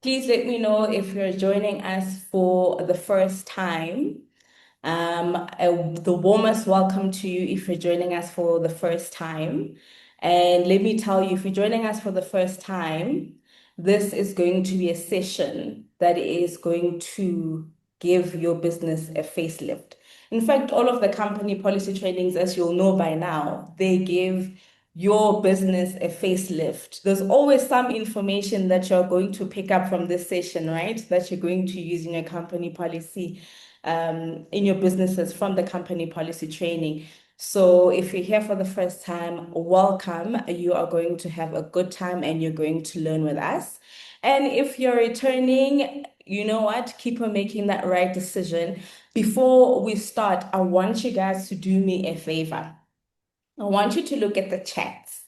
Please let me know if you're joining us for the first time. The warmest welcome to you if you're joining us for the first time. And let me tell you, if you're joining us for the first time, this is going to be a session that is going to give your business a facelift. In fact, all of the company policy trainings, as you'll know by now, they give your business a facelift. There's always some information that you're going to pick up from this session, right? That you're going to use in your company policy, in your businesses from the company policy training. So if you're here for the first time, welcome. You are going to have a good time and you're going to learn with us. And if you're returning, you know what? Keep on making that right decision. Before we start, I want you guys to do me a favor. I want you to look at the chats,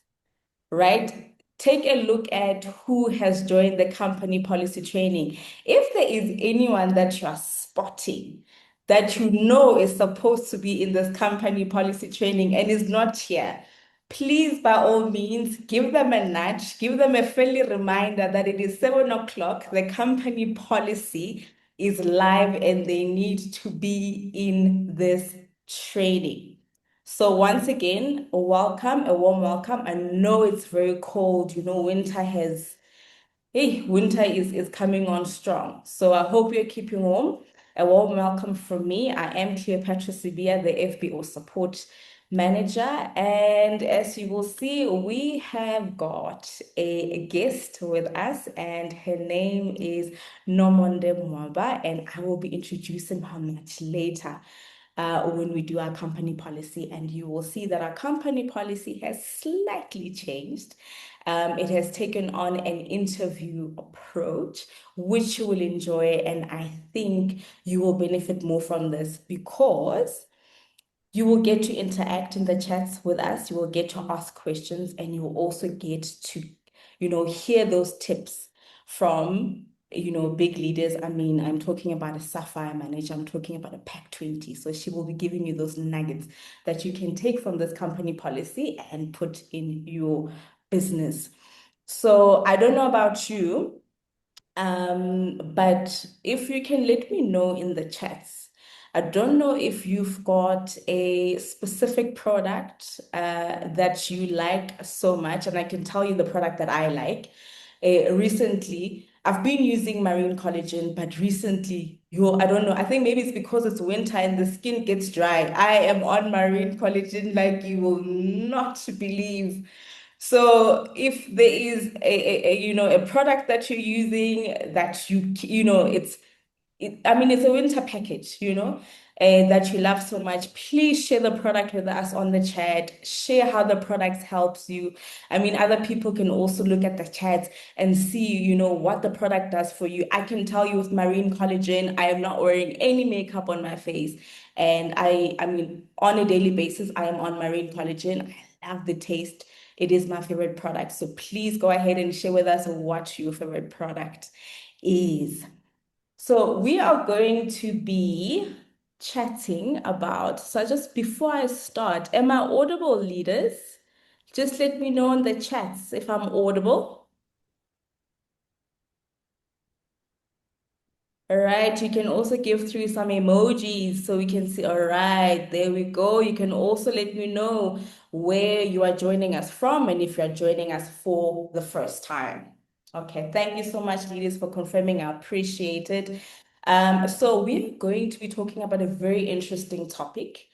right? Take a look at who has joined the company policy training. If there is anyone that you are spotting that you know is supposed to be in this company policy training and is not here, please, by all means, give them a nudge, give them a friendly reminder that it is 7 o'clock. The company policy is live and they need to be in this training. So once again, welcome, a warm welcome. I know it's very cold. Winter is coming on strong. So I hope you're keeping warm. A warm welcome from me. I am Cleopatra Sibiya, the FBO support manager. And as you will see, we have got a guest with us, and her name is Nomonde Mwamba, and I will be introducing her much later when we do our company policy, and you will see that our company policy has slightly changed. It has taken on an interview approach, which you will enjoy, and I think you will benefit more from this because you will get to interact in the chats with us. You will get to ask questions, and you will also get to, hear those tips from, big leaders. I mean, I'm talking about a Sapphire Manager. I'm talking about a Pack 20. So she will be giving you those nuggets that you can take from this company policy and put in your business. So I don't know about you, but if you can let me know in the chats. I don't know if you've got a specific product that you like so much, and I can tell you the product that I like. Recently, I've been using marine collagen, but recently, I don't know. I think maybe it's because it's winter and the skin gets dry. I am on marine collagen like you will not believe. So if there is a product that you're using that I mean, it's a winter package, that you love so much. Please share the product with us on the chat. Share how the product helps you. I mean, other people can also look at the chat and see, what the product does for you. I can tell you with marine collagen, I am not wearing any makeup on my face. And I mean, on a daily basis, I am on marine collagen. I love the taste. It is my favorite product. So please go ahead and share with us what your favorite product is. So we are going to be chatting about, so just before I start, am I audible, leaders? Just let me know in the chats if I'm audible. All right, you can also give through some emojis so we can see. All right, there we go. You can also let me know where you are joining us from and if you're joining us for the first time. Okay, thank you so much, leaders, for confirming. I appreciate it. So we're going to be talking about a very interesting topic,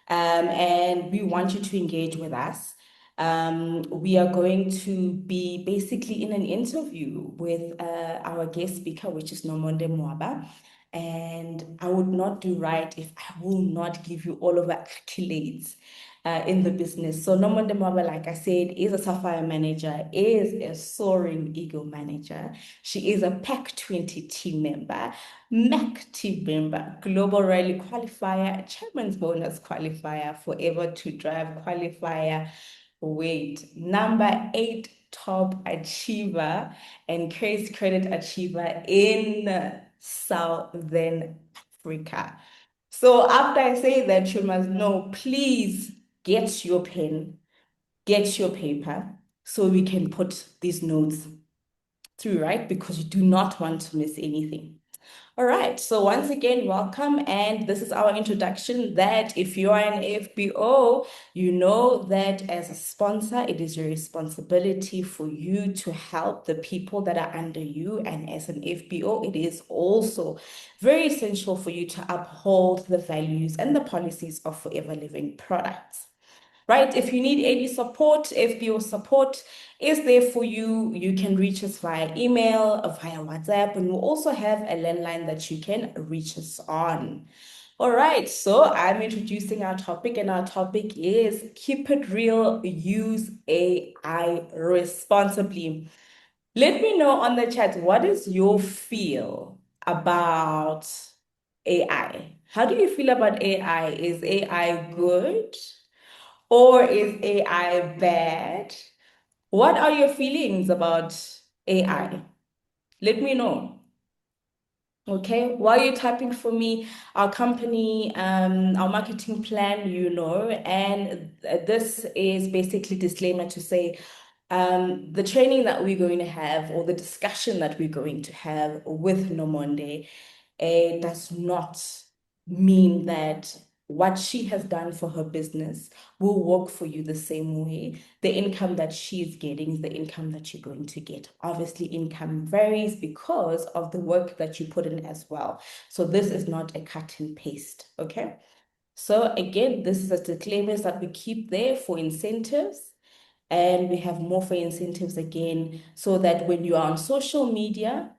and we want you to engage with us. We are going to be basically in an interview with our guest speaker, which is Nomonde Mwamba. And I would not do right if I will not give you all of the accolades in the business. So Nomonde Mwamba, like I said, is a Sapphire Manager, is a Soaring Eagle Manager. She is a Pack 20 team member, MAC team member, Global Rally Qualifier, Chairman's Bonus Qualifier, Forever to Drive Qualifier. Wait, number 8 top achiever and case credit achiever in Southern Africa. So after I say that, you must know, please get your pen, get your paper, so we can put these notes through, right? Because you do not want to miss anything. All right, so once again, welcome. And this is our introduction that if you are an FBO, you know that as a sponsor, it is your responsibility for you to help the people that are under you. And as an FBO, it is also very essential for you to uphold the values and the policies of Forever Living products, right? If you need any support, FBO support is there for you. You can reach us via email or via WhatsApp, and we also have a landline that you can reach us on. All right, so I'm introducing our topic, and our topic is keep it real, use AI responsibly. Let me know on the chat, what is your feel about AI? How do you feel about AI? Is AI good? Or is AI bad? What are your feelings about AI? Let me know. Okay, while you're typing for me, our company, our marketing plan, and this is basically disclaimer to say the training that we're going to have or the discussion that we're going to have with Nomonde does not mean that what she has done for her business will work for you the same way. The income that she's getting is the income that you're going to get. Obviously, income varies because of the work that you put in as well. So this is not a cut and paste, okay? So again, this is a disclaimer that we keep there for incentives. And we have more for incentives again, so that when you are on social media,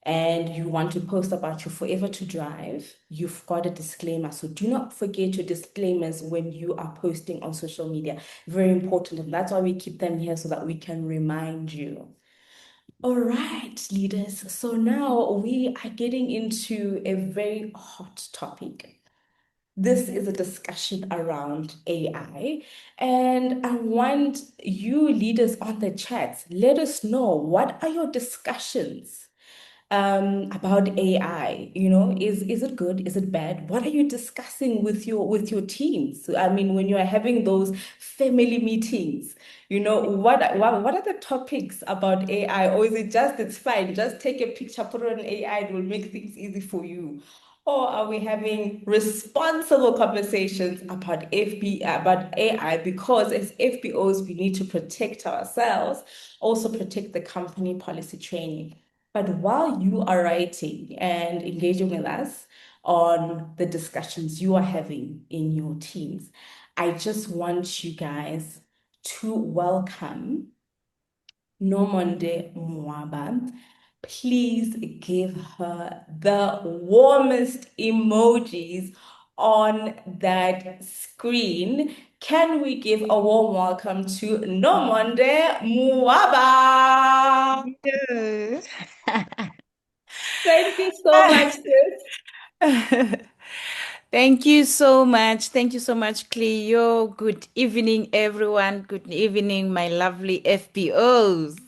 and you want to post about your Forever to Drive, you've got a disclaimer. So do not forget your disclaimers when you are posting on social media. Very important. And that's why we keep them here so that we can remind you. All right, leaders. So now we are getting into a very hot topic. This is a discussion around AI, and I want you leaders on the chat, let us know, what are your discussions about AI? Is it good? Is it bad? What are you discussing with your teams? I mean, when you are having those family meetings, what are the topics about AI? Or is it just it's fine, just take a picture, put it on AI, it will make things easy for you? Or are we having responsible conversations about AI? Because as FBOs, we need to protect ourselves, also protect the company policy training. But while you are writing and engaging with us on the discussions you are having in your teams, I just want you guys to welcome Nomonde Mwamba. Please give her the warmest emojis on that screen. Can we give a warm welcome to Nomonde Mwamba? Yeah. Thank you so much, sis. Thank you so much. Thank you so much, Cleo. Good evening, everyone. Good evening, my lovely FPOs.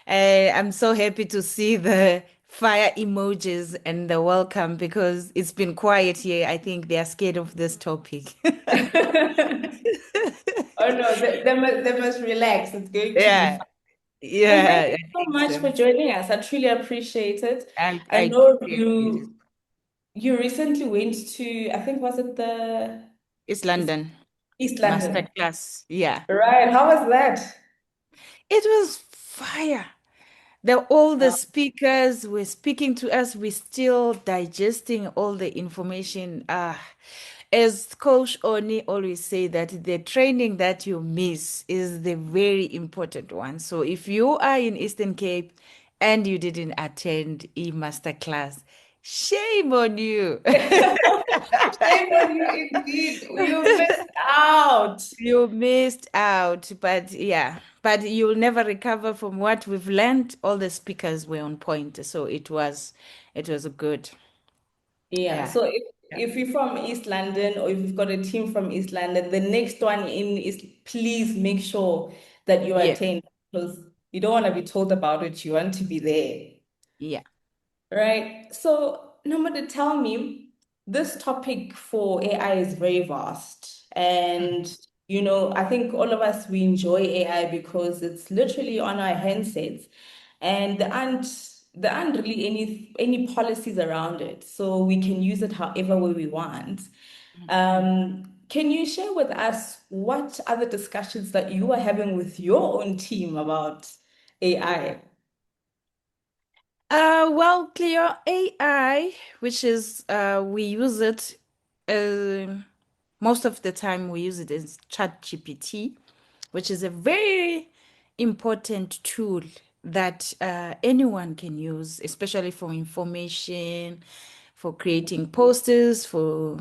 I'm so happy to see the fire emojis and the welcome because it's been quiet here. I think they are scared of this topic. Oh no, they must relax. It's going to be Yeah, fun. And thank yeah, you I so think much so. for joining us. I truly appreciate it. I I know truly appreciate it. you recently went to, I think, was it the It's East, London East London? masterclass. Yeah. Right. How was that? It was fire. All the speakers were speaking to us. We're still digesting all the information. As Coach Oni always say that the training that you miss is the very important one. So if you are in Eastern Cape and you didn't attend e-masterclass, shame on you. Shame on you indeed. You missed out. You missed out, but yeah, but you'll never recover from what we've learned. All the speakers were on point, so it was good. Yeah. Yeah, So if yeah, if you're from East London or if you've got a team from East London, the next one in is, please make sure that you yeah, attend, because you don't want to be told about it. You want to be there. yeah. Right. So, Namada, tell me, this topic for AI is very vast. Mm. And, I think all of us, we enjoy AI because it's literally on our handsets. and there aren't really any policies around it, so we can use it however way we want. Can you share with us what other discussions that you are having with your own team about AI? Well, Cleo, AI, which is we use it uh, most of the time we use it as ChatGPT, which is a very important tool that anyone can use, especially for information, for creating posters, for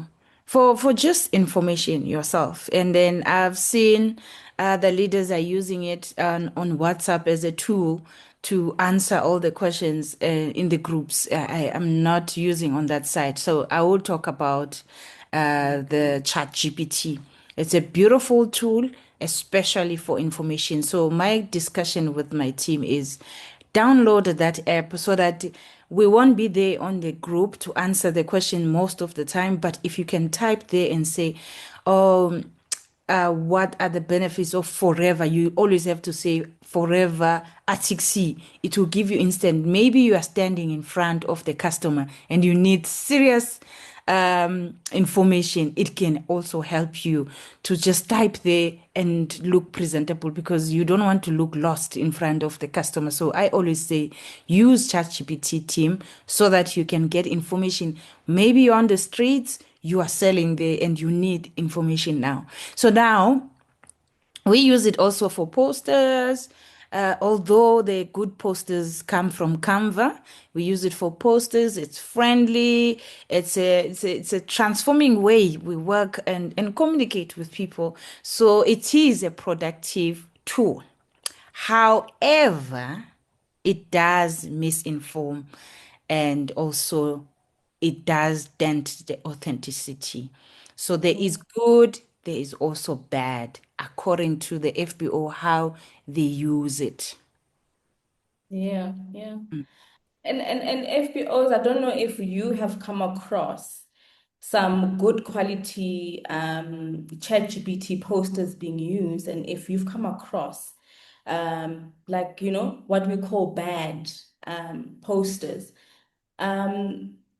just information yourself. And then I've seen the leaders are using it on WhatsApp as a tool to answer all the questions in the groups. I am not using on that side, so I will talk about the Chat GPT. It's a beautiful tool, especially for information. So my discussion with my team is download that app so that we won't be there on the group to answer the question most of the time. But if you can type there and say, oh, what are the benefits of forever? You always have to say forever Arctic Sea. It will give you instant. Maybe you are standing in front of the customer and you need serious information. It can also help you to just type there and look presentable because you don't want to look lost in front of the customer. So I always say use ChatGPT team so that you can get information. Maybe you're on the streets, you are selling there and you need information now. So now we use it also for posters. Although the good posters come from Canva, we use it for posters. It's friendly. It's a transforming way we work and communicate with people. So it is a productive tool. However, it does misinform and also it does dent the authenticity. So there is good, there is also bad, according to the FBO, how they use it. Yeah, yeah. And FBOs, I don't know if you have come across some good quality ChatGPT posters being used, and if you've come across like what we call bad posters.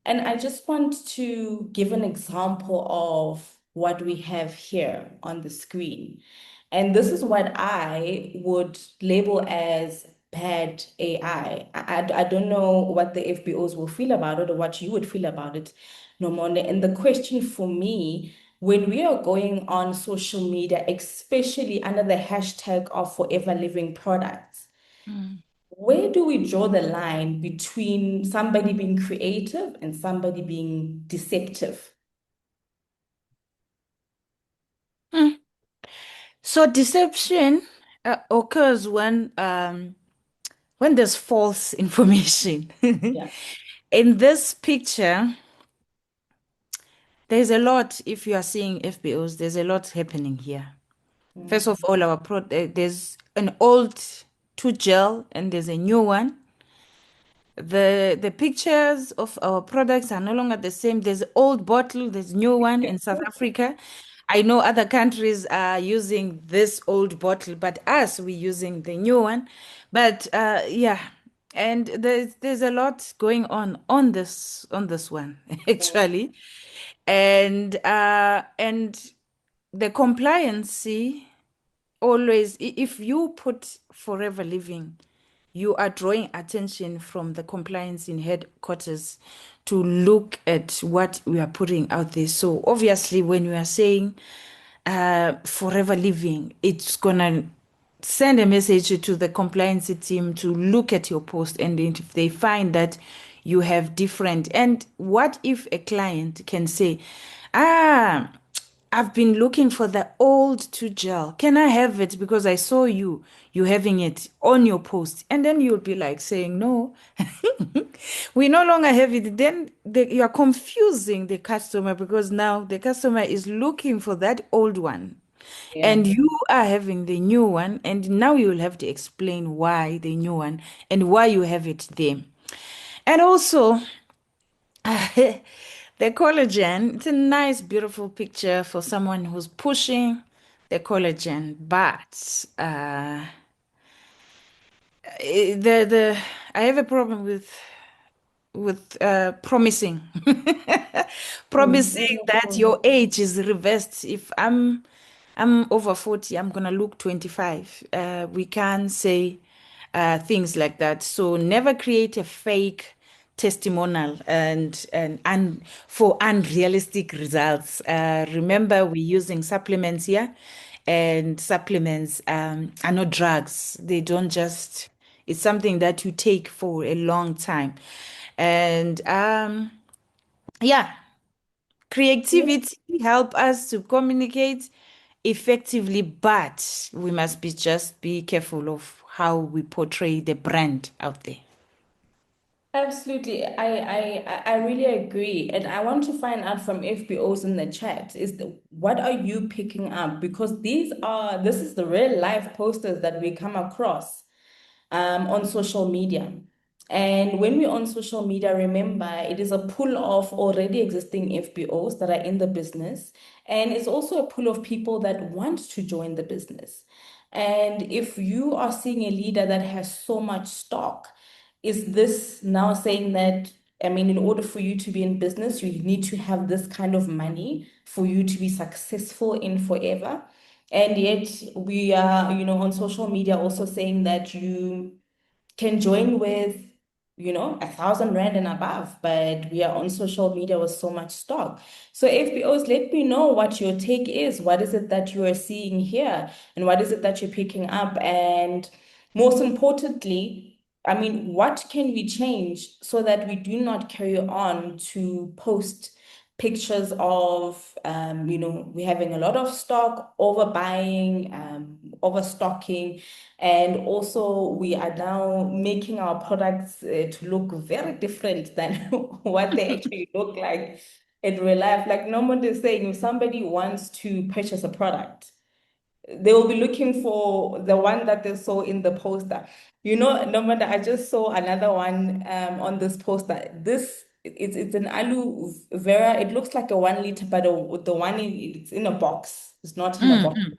And I just want to give an example of what we have here on the screen. And this is what I would label as bad AI. I don't know what the FBOs will feel about it or what you would feel about it, Nomonde. And the question for me, when we are going on social media, especially under the hashtag of Forever Living Products, Mm. where do we draw the line between somebody being creative and somebody being deceptive? Mm. So deception occurs when there's false information. Yeah. In this picture, there's a lot. If you are seeing FBOs, there's a lot happening here. First of Mm. all, there's an old two gel and there's a new one. The pictures of our products are no longer the same. There's old bottle, there's new one in South Africa. I know other countries are using this old bottle, but us we're using the new one. But yeah, and there's a lot going on this one actually, and the compliancy always if you put forever living you are drawing attention from the compliance in headquarters to look at what we are putting out there. So obviously when we are saying forever living, it's gonna send a message to the compliance team to look at your post, and if they find that you have different, and what if a client can say, ah, I've been looking for the old two gel. Can I have it? Because I saw you having it on your post. And then you'll be like saying, no, we no longer have it. Then you are confusing the customer because now the customer is looking for that old one. Yeah. And you are having the new one. And now you will have to explain why the new one and why you have it there. And also, the collagen, it's a nice, beautiful picture for someone who's pushing the collagen, but The I have a problem with promising promising that your age is reversed. If I'm over 40, I'm gonna look 25. We can't say things like that. So never create a fake testimonial and for unrealistic results. Remember, we're using supplements here, and supplements are not drugs. They don't just, it's something that you take for a long time. And yeah, creativity help us to communicate effectively, but we must be just be careful of how we portray the brand out there. Absolutely. I really agree. And I want to find out from FBOs in the chat what are you picking up? Because this is the real life posters that we come across on social media. And when we're on social media, remember it is a pool of already existing FBOs that are in the business. And it's also a pool of people that want to join the business. And if you are seeing a leader that has so much stock, is this now saying that, I mean, in order for you to be in business, you need to have this kind of money for you to be successful in forever? And yet we are, on social media also saying that you can join with, 1,000 rand and above, but we are on social media with so much stock. So FBOs, let me know what your take is. What is it that you are seeing here? And what is it that you're picking up? And most importantly, I mean, what can we change so that we do not carry on to post pictures of, we're having a lot of stock, overbuying, overstocking, and also we are now making our products to look very different than what they actually look like in real life. Like Nomonde is saying, if somebody wants to purchase a product, they will be looking for the one that they saw in the poster. No matter, I just saw another one on this poster. It's an aloe vera. It looks like a 1 liter, but the one it's in a box. It's not in a Mm, box. mm.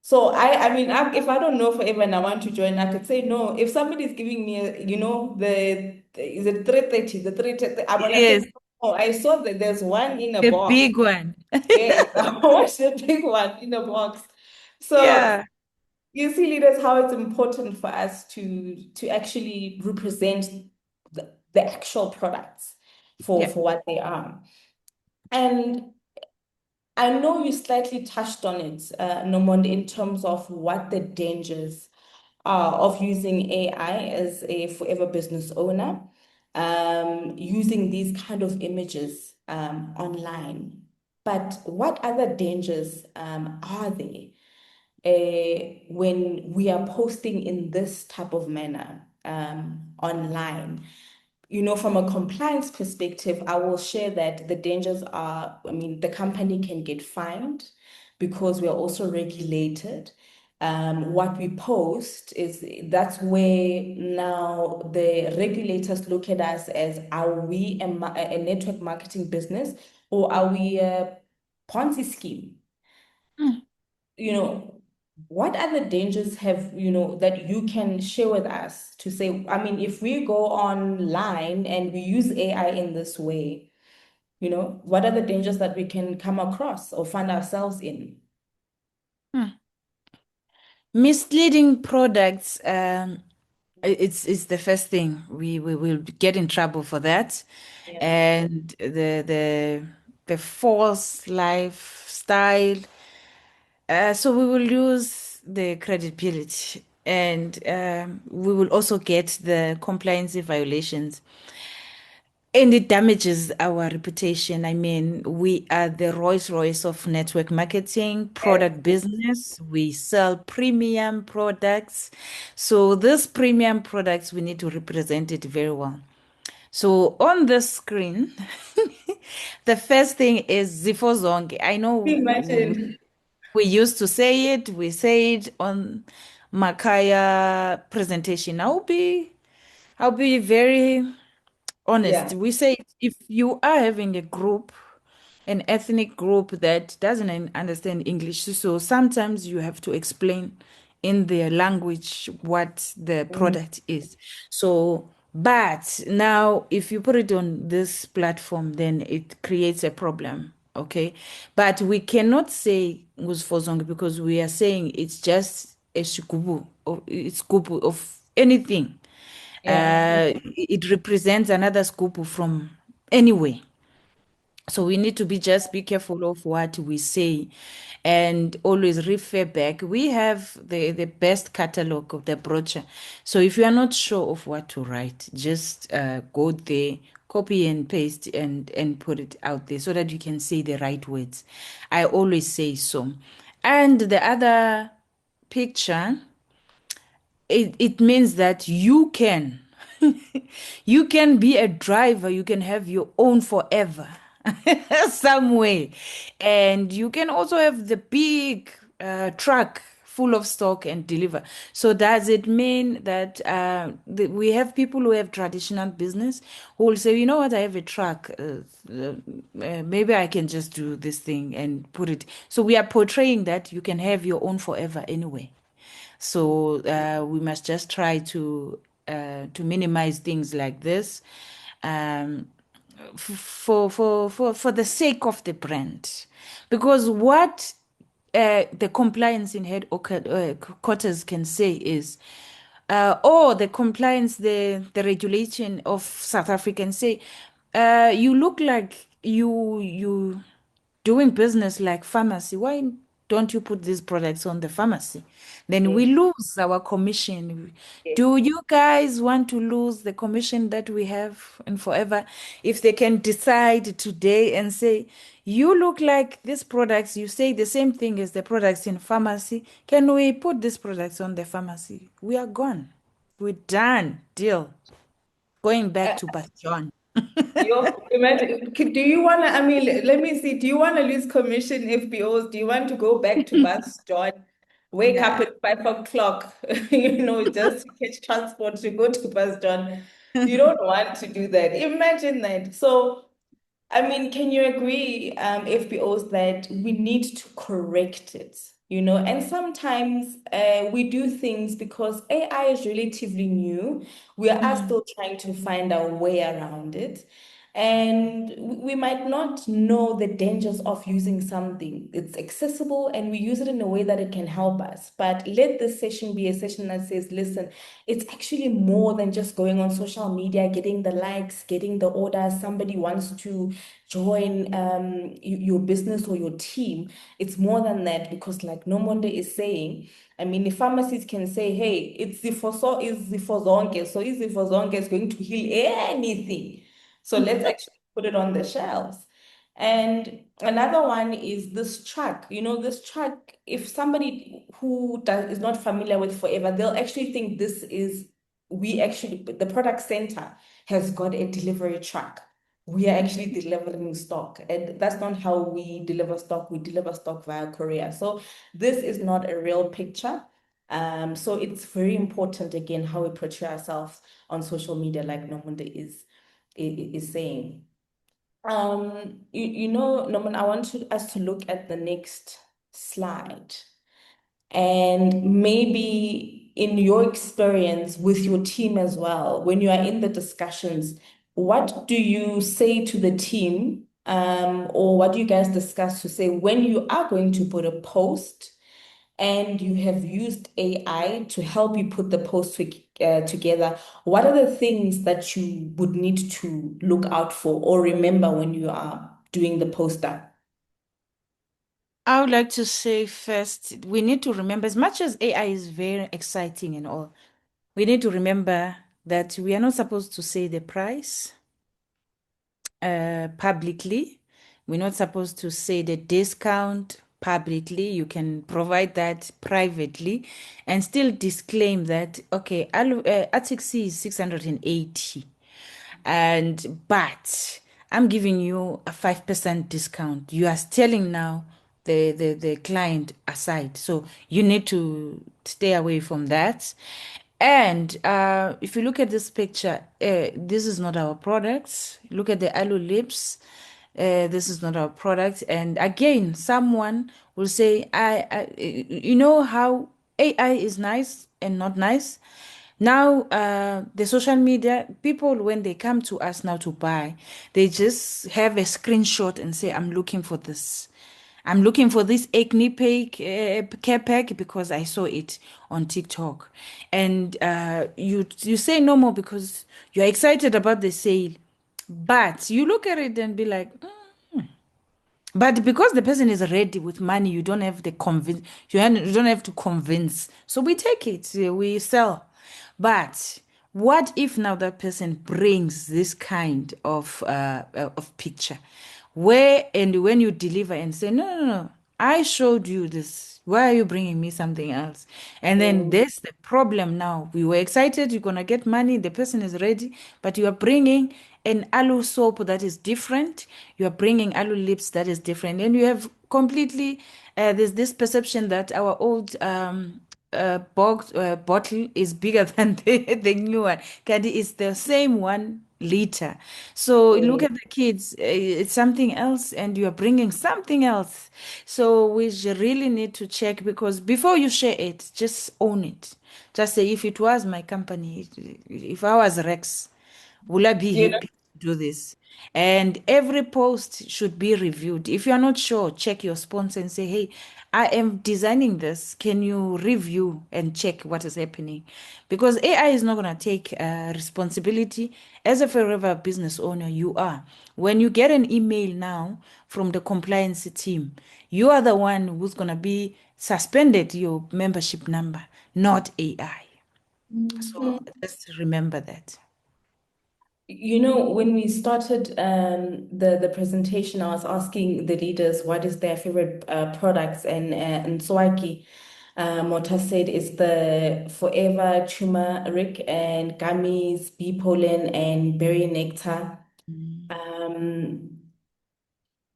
So I mean, if I don't know forever and I want to join, I could say no. If somebody is giving me, is it 330, the 330, I'm gonna say, Yes, oh, I saw that there's one in a the box. big one. Yes, I watched the big one in a box. So Yeah, you see, leaders, how it's important for us to actually represent the actual products for yeah. for what they are. And I know you slightly touched on it, Nomonde, in terms of what the dangers are of using AI as a forever business owner, using these kind of images online. But what other dangers are there when we are posting in this type of manner online? From a compliance perspective, I will share that the dangers are, I mean, the company can get fined because we are also regulated. What we post is that's where now the regulators look at us as, are we a network marketing business, or are we a Ponzi scheme? Mm. you know, what other dangers that you can share with us to say, I mean, if we go online and we use AI in this way, what are the dangers that we can come across or find ourselves in? Mm. Misleading products, it's the first thing. We will get in trouble for that. Yeah. And the false lifestyle. So we will lose the credibility, and we will also get the compliance violations. And it damages our reputation. I mean, we are the Rolls Royce of network marketing, product business. We sell premium products. So these premium products, we need to represent it very well. So on the screen, the first thing is Zifozonke. I know Imagine. we used to say it. We say it on Makaya presentation. I'll be very honest. Yeah. We say if you are having a group, an ethnic group that doesn't understand English, so sometimes you have to explain in their language what the product is. So, but now if you put it on this platform, then it creates a problem. Okay. But we cannot say nguzifozonke because we are saying it's just a shikubu or it's kubu of anything. Yeah. It represents another scoop from anywhere. So we need to be careful of what we say and always refer back. We have the best catalog of the brochure. So if you are not sure of what to write, just go there, copy and paste and put it out there so that you can say the right words. I always say so. And the other picture, it means that you can you can be a driver, you can have your own forever some way, and you can also have the big truck full of stock and deliver. So does it mean that we have people who have traditional business who will say, you know what, I have a truck, maybe I can just do this thing and put it. So we are portraying that you can have your own forever anyway. So we must just try to minimize things like this, um, for the sake of the brand, because what the compliance in quarters can say is, or the compliance, the regulation of South Africa can say, you look like you doing business like pharmacy. Why don't you put these products on the pharmacy? Then we Yes. lose our commission. Yes. Do you guys want to lose the commission that we have and forever? If they can decide today and say, you look like these products, you say the same thing as the products in pharmacy, can we put these products on the pharmacy? We are gone. We're done. Deal. Going back to Bastion. You imagine, do you want to, I mean, let me see, do you want to lose commission FBOs? Do you want to go back to bus, John? Wake up Yeah. at 5 o'clock, just to catch transport to go to bus, John. You don't want to do that. Imagine that. So, I mean, can you agree, FBOs, that we need to correct it? And sometimes we do things because AI is relatively new. We are Mm. still trying to find our way around it. And we might not know the dangers of using something. It's accessible and we use it in a way that it can help us. But let this session be a session that says, listen, it's actually more than just going on social media, getting the likes, getting the orders. Somebody wants to join your business or your team. It's more than that because, like Nomonde is saying, I mean, the pharmacies can say, hey, it's the for zonke. So is the for zonke is going to heal anything. So let's actually put it on the shelves. And another one is this track. This track, if somebody who is not familiar with Forever, they'll actually think the product center has got a delivery truck. We are actually delivering stock. And that's not how we deliver stock. We deliver stock via courier. So this is not a real picture. So it's very important, again, how we portray ourselves on social media, like Nomonde is saying. Norman, I want us to look at the next slide. And maybe in your experience with your team as well, when you are in the discussions, what do you say to the team? Or what do you guys discuss to say when you are going to put a post and you have used AI to help you put the post together? What are the things that you would need to look out for or remember when you are doing the poster? I would like to say first, we need to remember, as much as AI is very exciting and all, we need to remember that we are not supposed to say the price publicly. We're not supposed to say the discount publicly. You can provide that privately and still disclaim that, okay, Arctic C is 680 but I'm giving you a 5% discount. You are telling now the client aside. So you need to stay away from that. And if you look at this picture, this is not our product. Look at the aloe lips. This is not our product. And again, someone will say, you know how AI is nice and not nice. Now, the social media people, when they come to us now to buy, they just have a screenshot and say, I'm looking for this. I'm looking for this acne pack, care pack because I saw it on TikTok. And you say no more because you're excited about the sale. But you look at it and be like, "Mm." But because the person is ready with money, you don't have the convince. You don't have to convince. So we take it, we sell. But what if now that person brings this kind of picture, where and when you deliver and say, no, no, no, I showed you this. Why are you bringing me something else? And then Mm, there's the problem now. We were excited, you're gonna get money, the person is ready, but you are bringing an alu soap that is different. You are bringing alu lips that is different, and you have completely there's this perception that our old bottle is bigger than the new one. Candy is the same 1 liter. So look mm. at the kids, it's something else, and you are bringing something else. So we really need to check because before you share it, just own it. Just say, if it was my company, if I was Rex, will I be You know, happy to do this? And every post should be reviewed. If you are not sure, check your sponsor and say, hey, I am designing this. Can you review and check what is happening? Because AI is not going to take responsibility. As a forever business owner, you are. When you get an email now from the compliance team, you are the one who's going to be suspended your membership number, not AI. So Mhm. just remember that. You know, when we started the presentation, I was asking the leaders what is their favorite products, and Swaki Mota said is the Forever Turmeric and gummies, bee pollen, and berry nectar. Um,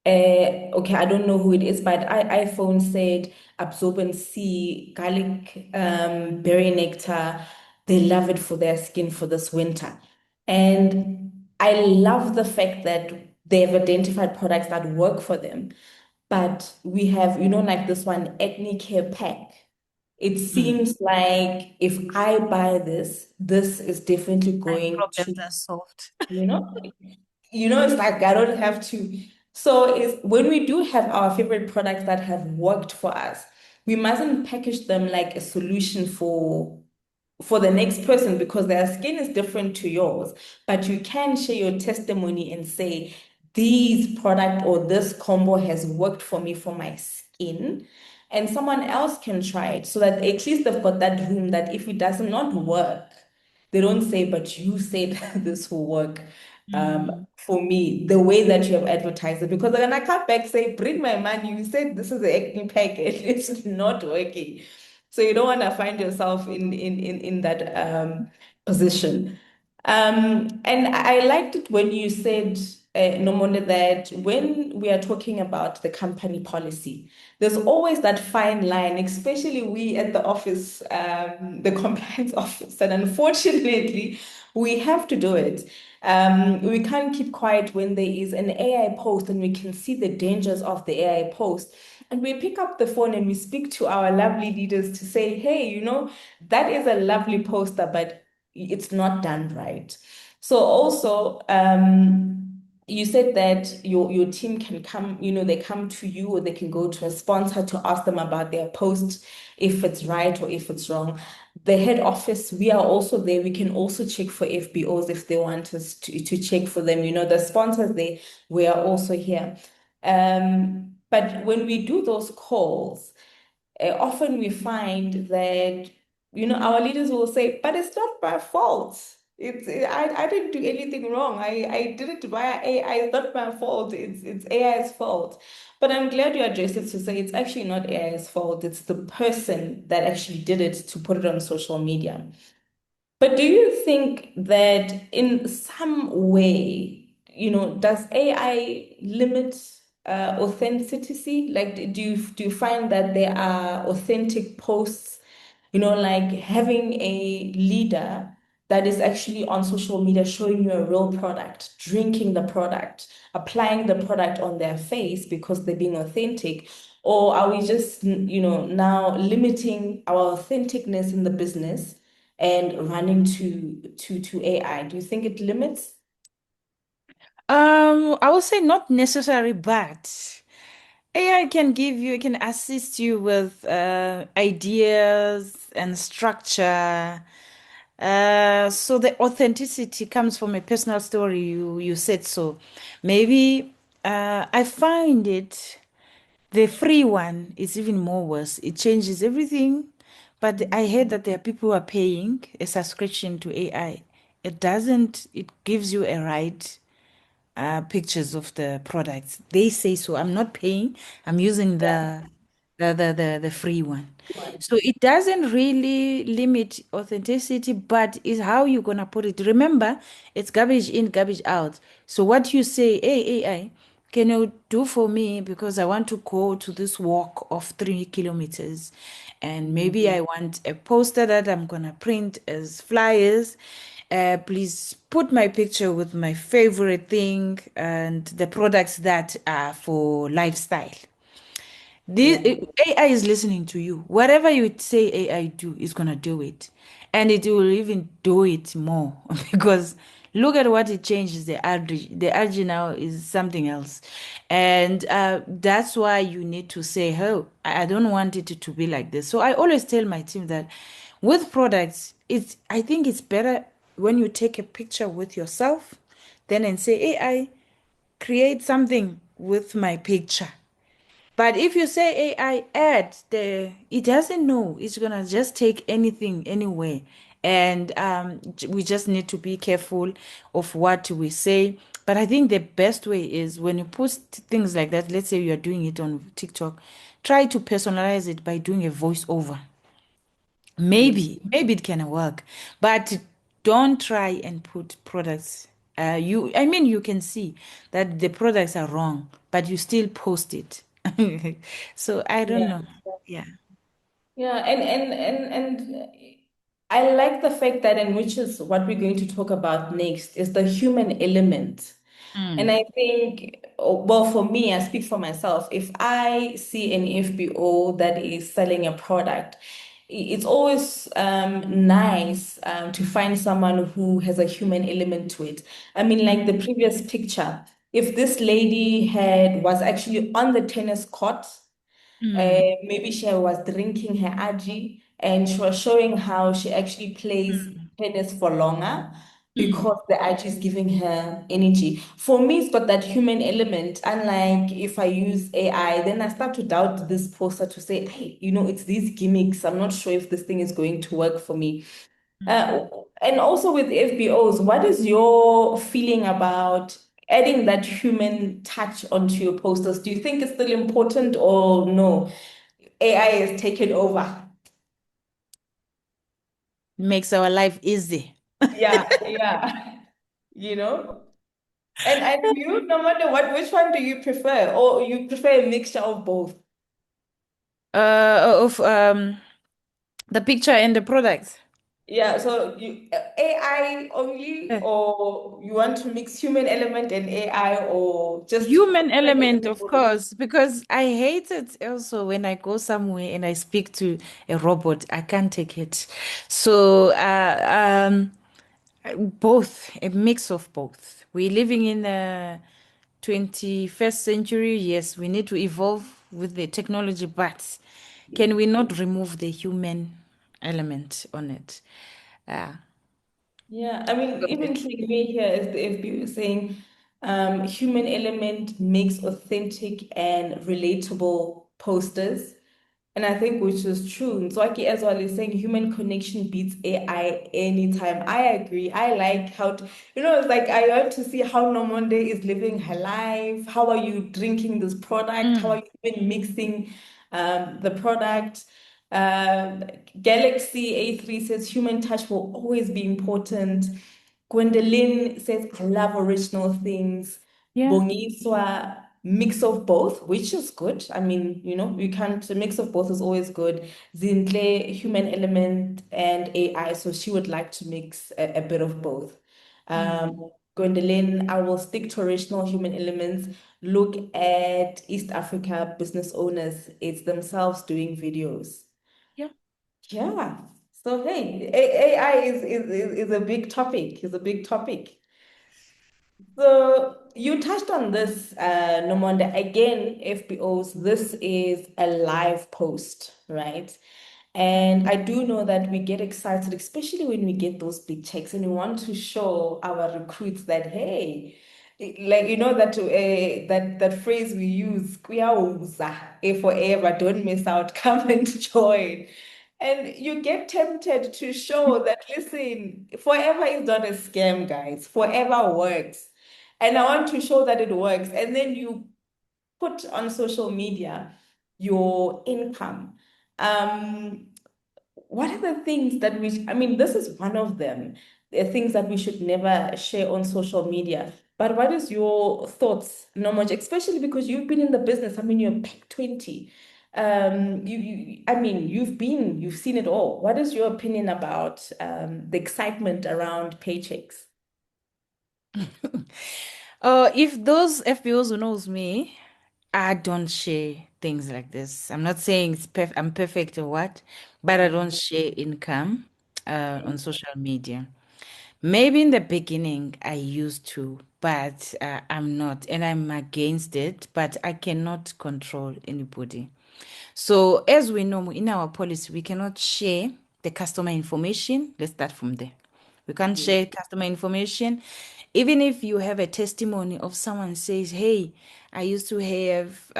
okay, I don't know who it is, but iPhone said absorbent C, garlic, berry nectar. They love it for their skin for this winter. And I love the fact that they've identified products that work for them. But we have, like this one, acne care pack. It Mm. seems like if I buy this, this is definitely My going problems to, are solved. you know, it's like I don't have to. So it's when we do have our favorite products that have worked for us, we mustn't package them like a solution for the next person because their skin is different to yours. But you can share your testimony and say, these product or this combo has worked for me for my skin. And someone else can try it so that at least they've got that room that if it does not work, they don't say, but you said this will work Mm. for me, the way that you have advertised it. Because when I come back, say, bring my money, you said this is the acne pack, and it's not working. So you don't want to find yourself in that position. And I liked it when you said, Nomonde, that when we are talking about the company policy, there's always that fine line, especially we at the office, the compliance office. And unfortunately, we have to do it. We can't keep quiet when there is an AI post and we can see the dangers of the AI post. And we pick up the phone and we speak to our lovely leaders to say, hey, that is a lovely poster, but it's not done right. So also, you said that your team can come, they come to you or they can go to a sponsor to ask them about their post, if it's right or if it's wrong. The head office, we are also there. We can also check for FBOs if they want us to check for them. The sponsors, we are also here. But when we do those calls, often we find that, our leaders will say, but it's not my fault. I didn't do anything wrong. I did it via AI. It's not my fault. It's AI's fault. But I'm glad you addressed it to say it's actually not AI's fault. It's the person that actually did it to put it on social media. But do you think that in some way, does AI limit authenticity? Like, do you find that there are authentic posts, like having a leader? that is actually on social media showing you a real product, drinking the product, applying the product on their face because they're being authentic? Or are we just, now limiting our authenticness in the business and running to AI? Do you think it limits? I would say not necessary, but AI can can assist you with ideas and structure. So the authenticity comes from a personal story. You said so. Maybe I find it the free one is even more worse. It changes everything, but I heard that there are people who are paying a subscription to AI. It doesn't. It gives you a right pictures of the products. They say so. I'm not paying. I'm using Yeah. the free one. So it doesn't really limit authenticity, but is how you're gonna put it. Remember, it's garbage in, garbage out. So what you say, hey AI, can you do for me because I want to go to this walk of 3 kilometers, and maybe I want a poster that I'm gonna print as flyers. Please put my picture with my favorite thing and the products that are for lifestyle. This Yeah. AI is listening to you. Whatever you say AI do is gonna do it. And it will even do it more because look at what it changes the RG. The RG now is something else. And that's why you need to say, oh, I don't want it to be like this. So I always tell my team that with products, I think it's better when you take a picture with yourself, then and say, AI, create something with my picture. But if you say AI add it doesn't know. It's gonna just take anything anywhere. And we just need to be careful of what we say. But I think the best way is when you post things like that, let's say you are doing it on TikTok, try to personalize it by doing a voiceover. Yes. Maybe it can work, but don't try and put products. I mean, you can see that the products are wrong, but you still post it. So I don't Yeah. know. Yeah. Yeah, and I like the fact that, and which is what we're going to talk about next, is the human element. And Mm, I think, well, for me, I speak for myself. If I see an FBO that is selling a product, it's always nice to find someone who has a human element to it. I mean, like the previous picture, if this lady was actually on the tennis court, mm, maybe she was drinking her aji and she was showing how she actually plays mm, tennis for longer mm. because the aji is giving her energy. For me, it's got that human element. Unlike if I use AI, then I start to doubt this poster to say, hey, it's these gimmicks. I'm not sure if this thing is going to work for me. Uh, and also with FBOs, what is your feeling about adding that human touch onto your posters? Do you think it's still important or no? AI has taken over. Makes our life easy. Yeah, yeah. You know? And you, no matter which one do you prefer? Or you prefer a mixture of both? Of the picture and the products. Yeah, so you AI only, or you want to mix human element and AI, or just Human human element, element of only? course, because I hate it also when I go somewhere and I speak to a robot. I can't take it. So, both, a mix of both. We're living in the 21st century. Yes, we need to evolve with the technology, but can we not remove the human element on it? Uh, Yeah, I mean, even seeing me here as the FB was saying, human element makes authentic and relatable posters. And I think which is true. Nzwaki as well is saying human connection beats AI anytime. I agree. I like it's like I want to see how Nomonde is living her life. How are you drinking this product? How are mm, you even mixing the product? Um, Galaxy A3 says human touch will always be important. Gwendolyn says, I love original things. yeah. Bongiswa mix of both, which is good. I mean, you can't, a mix of both is always good. Zinhle, human element and AI, so she would like to mix a bit of both. Mm. Gwendolyn, I will stick to original human elements. Look at East Africa business owners. It's themselves doing videos. Yeah. Yeah. So hey, AI is a big topic. Is a big topic. So you touched on this, Nomonde. Again, FBOs, this is a live post, right? And I do know that we get excited, especially when we get those big checks, and we want to show our recruits that, hey, like that phrase we use, "Kuyawuza, forever, don't miss out, come and join." And you get tempted to show that, listen, forever is not a scam, guys. Forever works. And I want to show that it works. And then you put on social media your income. Um, what are the things that I mean, this is one of them, the things that we should never share on social media. But what is your thoughts, Nomoj, especially because you've been in the business? I mean, you're back 20. I mean, you've seen it all. What is your opinion about the excitement around paychecks? If those FBOs who knows me, I don't share things like this. I'm not saying I'm perfect or what, but I don't share income on social media. Maybe in the beginning I used to, but I'm not, and I'm against it, but I cannot control anybody. So, as we know in our policy, we cannot share the customer information. Let's start from there. We can't Yes. share customer information. Even if you have a testimony of someone says, "Hey, I used to have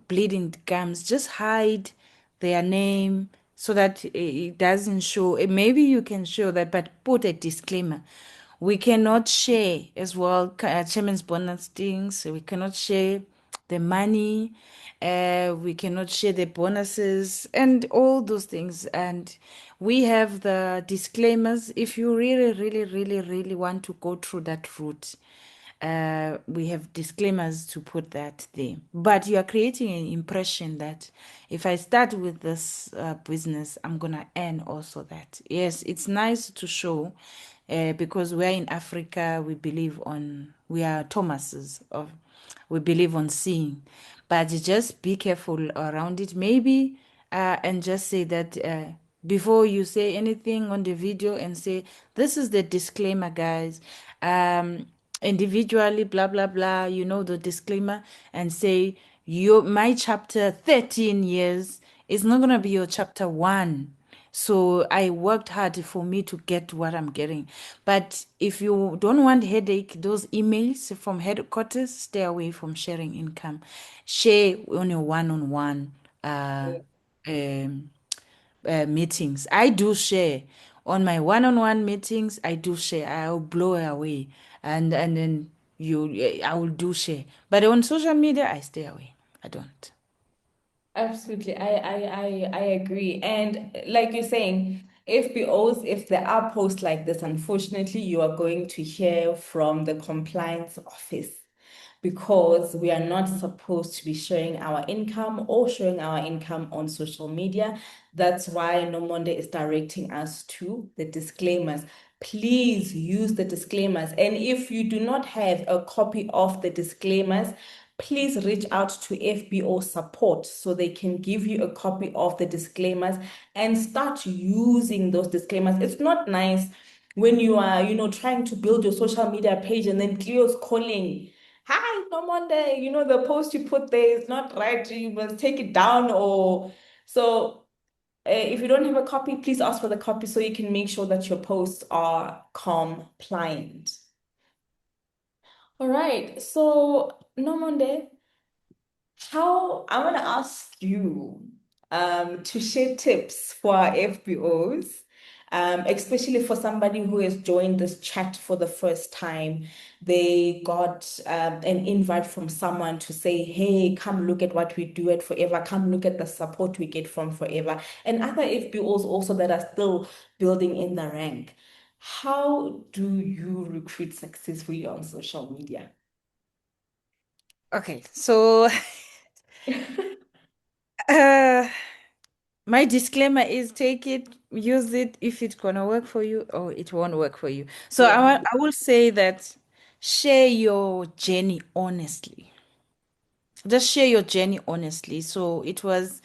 bleeding gums," just hide their name so that it doesn't show. Maybe you can show that, but put a disclaimer. We cannot share as well chairman's bonus things. We cannot share the money. We cannot share the bonuses and all those things. And we have the disclaimers. If you really, really, really, really want to go through that route, we have disclaimers to put that there. But you are creating an impression that if I start with this business, I'm going to earn also that. Yes, it's nice to show because we're in Africa, we are Thomases of, we believe on seeing. But just be careful around it. Maybe, and just say that before you say anything on the video and say, this is the disclaimer, guys. Individually, blah, blah, blah, the disclaimer, and say, my chapter 13 years is not going to be your chapter 1. So I worked hard for me to get what I'm getting. But if you don't want headache, those emails from headquarters, stay away from sharing income. Share on your one-on-one um, meetings. I do share on my one-on-one meetings. I do share. I'll blow away, and then I will do share. But on social media, I stay away. I don't. Absolutely. I agree. And like you're saying, FBOs, if there are posts like this, unfortunately, you are going to hear from the compliance office because we are not supposed to be sharing our income or showing our income on social media. That's why Nomonde is directing us to the disclaimers. Please use the disclaimers. And if you do not have a copy of the disclaimers, please reach out to FBO support so they can give you a copy of the disclaimers and start using those disclaimers. It's not nice when you are, trying to build your social media page and then Cleo's calling. Hi, Nomonde, the post you put there is not right. You must take it down or so. If you don't have a copy, please ask for the copy so you can make sure that your posts are compliant. All right. So, Nomonde, how I want to ask you to share tips for our FBOs, especially for somebody who has joined this chat for the first time. They got an invite from someone to say, hey, come look at what we do at Forever, come look at the support we get from Forever, and other FBOs also that are still building in the rank. How do you recruit successfully on social media? Okay, so uh, my disclaimer is take it, use it if it's gonna work for you or it won't work for you. So Yeah. I will say that share your journey honestly. Just share your journey honestly. So it was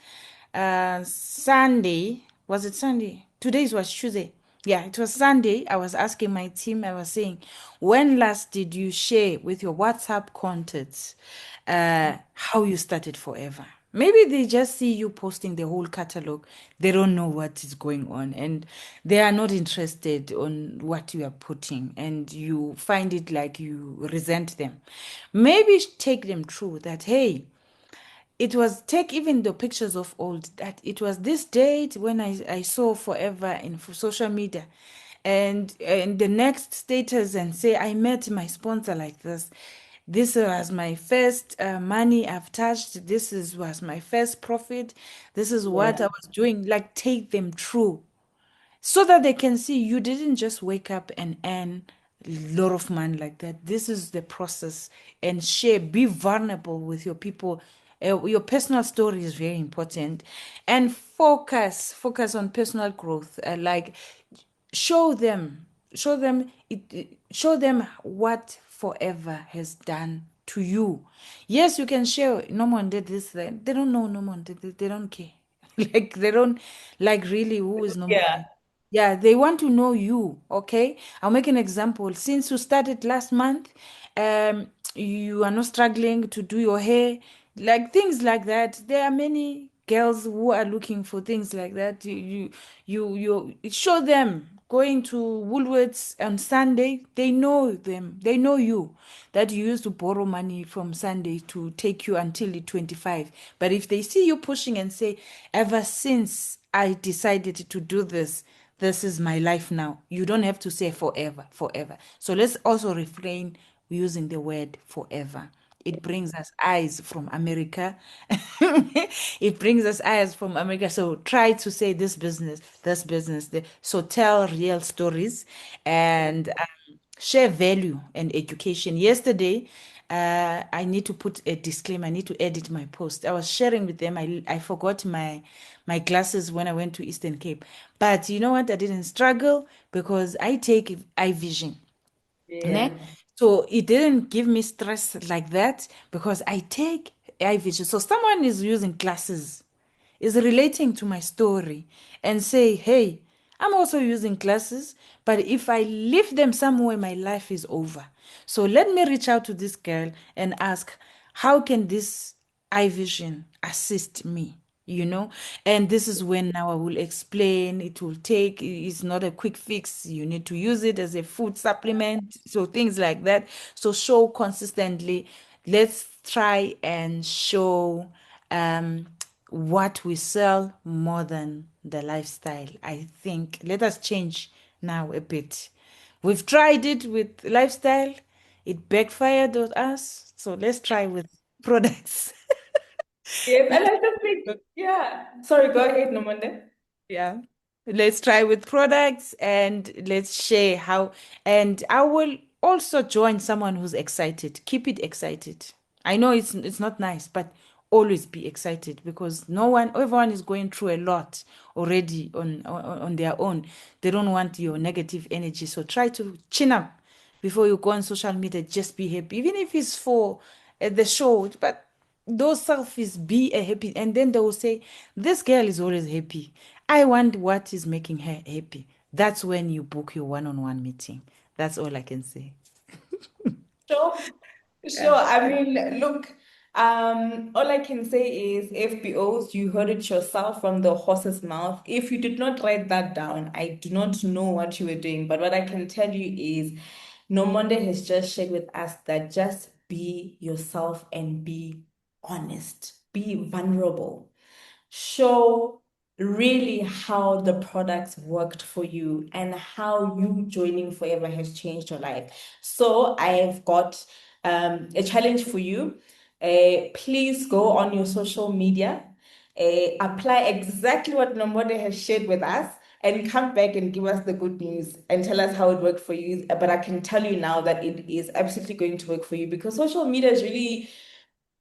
Sunday. Was it Sunday? Today was Tuesday. Yeah, it was Sunday. I was asking my team, I was saying, when last did you share with your WhatsApp contacts how you started Forever? Maybe they just see you posting the whole catalog. They don't know what is going on and they are not interested on what you are putting and you find it like you resent them. Maybe take them through that, hey, it was take even the pictures of old that it was this date when I saw Forever in social media and the next status and say I met my sponsor like this was my first money I've touched, was my first profit, this is what I Yeah. was doing, like take them through so that they can see you didn't just wake up and earn a lot of money like that. This is the process and share, be vulnerable with your people. Your personal story is very important and focus on personal growth. Like show them show them what Forever has done to you. Yes, you can share Nomonde did this, they don't know Nomonde, they don't care. Like they don't like really who is Yeah. Nomonde. Yeah, they want to know you. Okay. I'll make an example. Since you started last month, you are not struggling to do your hair, like things like that. There are many girls who are looking for things like that. You show them going to Woolworths on Sunday. They know them. They know you that you used to borrow money from Sunday to take you until the 25. But if they see you pushing and say, ever since I decided to do this, this is my life now. You don't have to say forever, forever. So let's also refrain using the word forever. It brings us eyes from America. It brings us eyes from America. So try to say this business, this business. So tell real stories and share value and education. Yesterday, I need to put a disclaimer. I need to edit my post. I was sharing with them. I forgot my glasses when I went to Eastern Cape. But you know what? I didn't struggle because I take eye vision. Ne? Yeah. So it didn't give me stress like that because I take eye vision. So someone is using glasses, is relating to my story and say, hey, I'm also using glasses, but if I leave them somewhere, my life is over. So let me reach out to this girl and ask, how can this eye vision assist me? And this is when now I will explain. It will take, it's not a quick fix. You need to use it as a food supplement, so things like that. So show consistently. Let's try and show what we sell more than the lifestyle. I think let us change now a bit. We've tried it with lifestyle, it backfired on us, so let's try with products. Yes, and I just think, yeah. Sorry, go ahead, Nomonde. Yeah. Let's try with products and let's share how. And I will also join someone who's excited. Keep it excited. I know it's not nice, but always be excited because everyone is going through a lot already on their own. They don't want your negative energy. So try to chin up before you go on social media. Just be happy, even if it's for the show. But those selfies, be a happy, and then they will say, this girl is always happy, I want what is making her happy. That's when you book your one-on-one meeting. That's all I can say. Sure. Sure. Yeah. I mean, look, all I can say is FBOs, you heard it yourself from the horse's mouth. If you did not write that down, I do not know what you were doing. But what I can tell you is Nomonde has just shared with us that just be yourself and be honest, be vulnerable, show really how the products worked for you and how you joining Forever has changed your life. So I've got a challenge for you. Please go on your social media, apply exactly what Nomode has shared with us, and come back and give us the good news and tell us how it worked for you. But I can tell you now that it is absolutely going to work for you because social media is really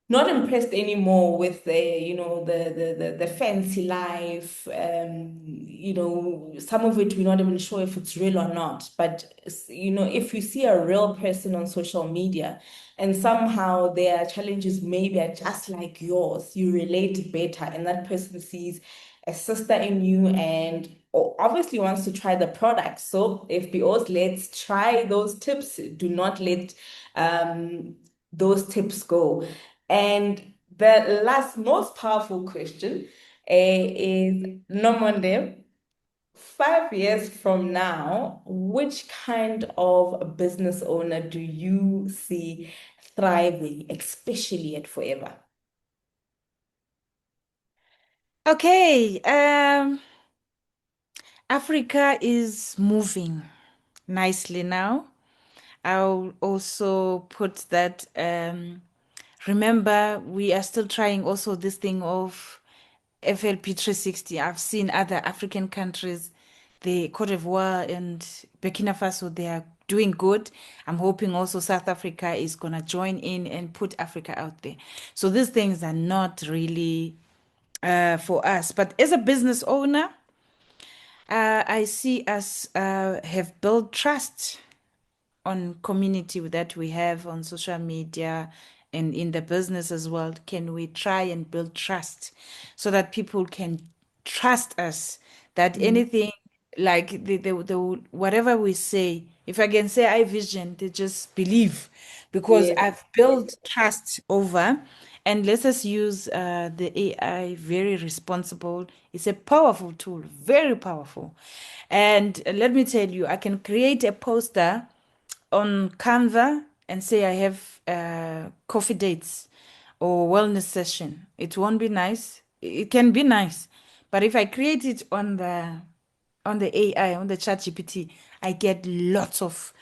not impressed anymore with the fancy life. Some of it we're not even sure if it's real or not. But if you see a real person on social media and somehow their challenges maybe are just like yours, you relate better, and that person sees a sister in you and obviously wants to try the product. So FBOs, let's try those tips. Do not let those tips go. And the last most powerful question is Nomonde. 5 years from now, which kind of business owner do you see thriving, especially at Forever? Okay, Africa is moving nicely now. I'll also put that, remember, we are still trying also this thing of FLP 360. I've seen other African countries, the Cote d'Ivoire and Burkina Faso, they are doing good. I'm hoping also South Africa is going to join in and put Africa out there. So these things are not really for us. But as a business owner, I see us have built trust on community that we have on social media and in the business as well. Can we try and build trust so that people can trust us that Mm. anything like the whatever we say, if I can say I vision, they just believe because Yes, I've built trust over. And let us use the AI very responsible. It's a powerful tool, very powerful. And let me tell you, I can create a poster on Canva and say I have coffee dates or wellness session. It won't be nice. It can be nice, but if I create it on the AI on the Chat GPT, I get lots of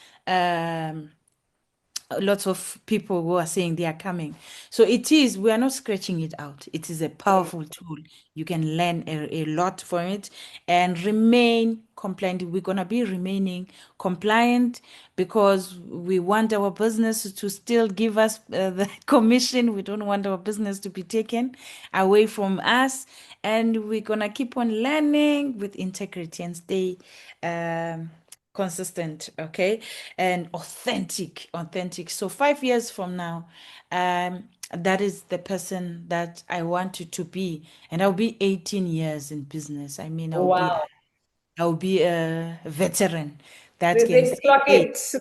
people who are saying they are coming. So it is, we are not scratching it out. It is a yes, powerful tool. You can learn a lot from it and remain compliant. We're going to be remaining compliant because we want our business to still give us the commission. We don't want our business to be taken away from us. And we're going to keep on learning with integrity and stay. Consistent, okay, and authentic. So 5 years from now, that is the person that I wanted to be, and I'll be 18 years in business. I mean, wow. I'll be a veteran that They can say say, clock hey. it.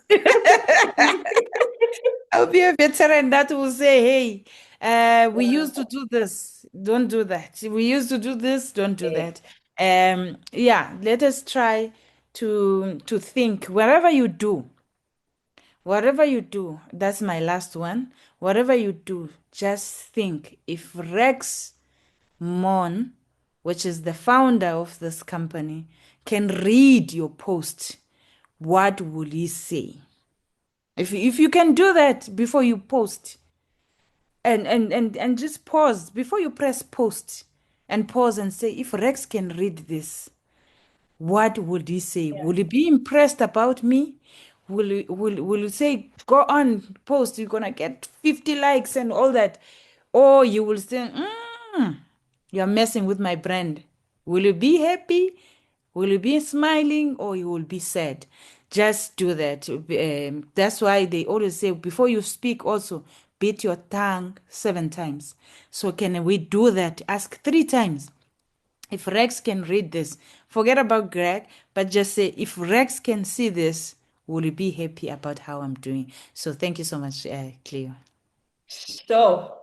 I'll be a veteran that will say, hey, we used to do this, don't do that. We used to do this, don't do Yes. that. Yeah, let us try to think whatever you do, that's my last one. Whatever you do, just think if Rex Mon, which is the founder of this company, can read your post, what will he say? If you can do that before you post, and just pause before you press post, and pause and say, if Rex can read this, what would he say? Yeah. Will he be impressed about me? Will he say, go on, post, you're gonna get 50 likes and all that? Or you will say, you're messing with my brand. Will you be happy? Will you be smiling or you will be sad? Just do that. That's why they always say before you speak, also beat your tongue 7 times. So, can we do that? Ask 3 times. If Rex can read this, forget about Greg, but just say, if Rex can see this, will you be happy about how I'm doing? So, thank you so much, Cleo. So,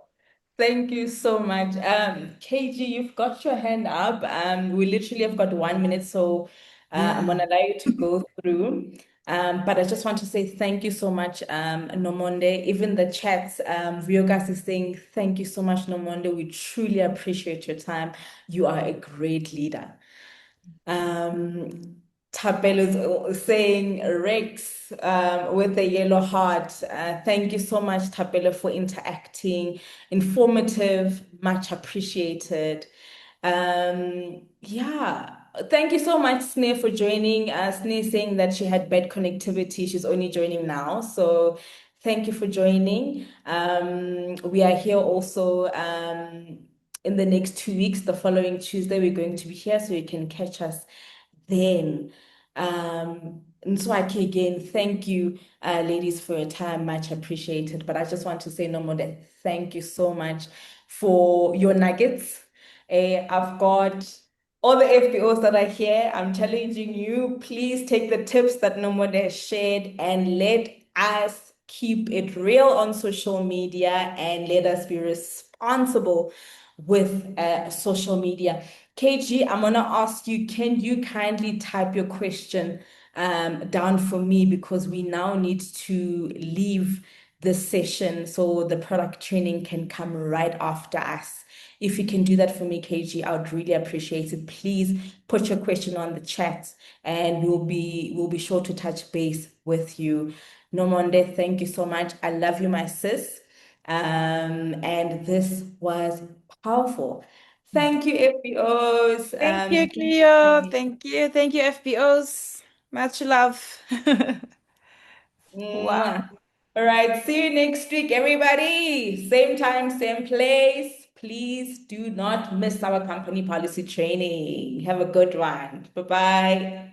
thank you so much. KG, you've got your hand up. We literally have got 1 minute, so I'm Yeah. gonna allow you to go through. But I just want to say thank you so much, Nomonde. Even the chats, Viogas is saying thank you so much, Nomonde. We truly appreciate your time. You are a great leader. Um, Tapelo is saying Rex with the yellow heart. Thank you so much, Tapelo, for interacting. Informative, much appreciated. Yeah, thank you so much, Sneh, for joining. Sneh saying that she had bad connectivity. She's only joining now. So Thank you for joining. We are here also in the next 2 weeks. The following Tuesday, we're going to be here, so you can catch us then. Nswaki, again, thank you, ladies, for your time. Much appreciated. But I just want to say no more than thank you so much for your nuggets. I've got all the FBOs that are here. I'm challenging you. Please take the tips that Nomonde has shared and let us keep it real on social media and let us be responsible with social media. KG, I'm gonna ask you, can you kindly type your question down for me because we now need to leave this session so the product training can come right after us. If you can do that for me, KG, I would really appreciate it. Please put your question on the chat and we'll be sure to touch base with you. Nomonde, thank you so much. I love you, my sis. And this was powerful. Thank you, FBOs. Thank you, Cleo. Thank you. Thank you, FBOs. Much love. Wow. Mwah. All right, see you next week, everybody. Same time, same place. Please do not miss our company policy training. Have a good one. Bye bye.